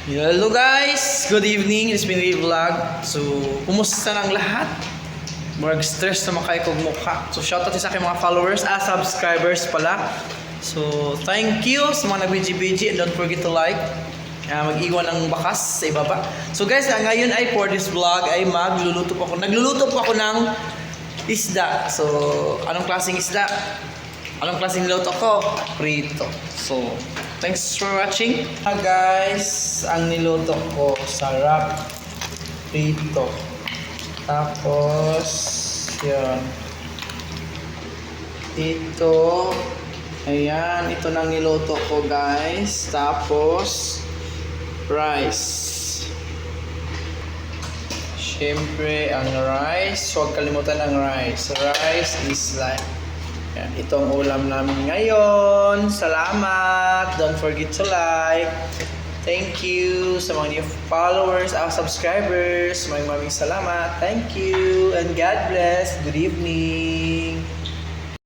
Hello guys! Good evening, it's been a vlog. So, kumusta ng lahat? More stress na makay kong mukha. So, shoutout sa aking mga followers, subscribers pala. So, thank you sa mga nag-BG and don't forget to like. Mag-iwan ng bakas sa ibaba. So guys, ngayon ay for this vlog ay nagluluto po ako ng isda. So, anong klaseng isda? Anong klaseng niluto ko? Prito. So, thanks for watching. Guys, ang niluto ko, sarap. Prito. Tapos, yun. Ito. Ayan, ito nang niluto ko guys. Tapos, rice. Siyempre, ang rice. Huwag kalimutan ang rice. Rice is life. Yan, itong ulam namin ngayon. Salamat. Don't forget to like. Thank you sa mga new followers, subscribers. Maraming salamat. Thank you. And God bless. Good evening.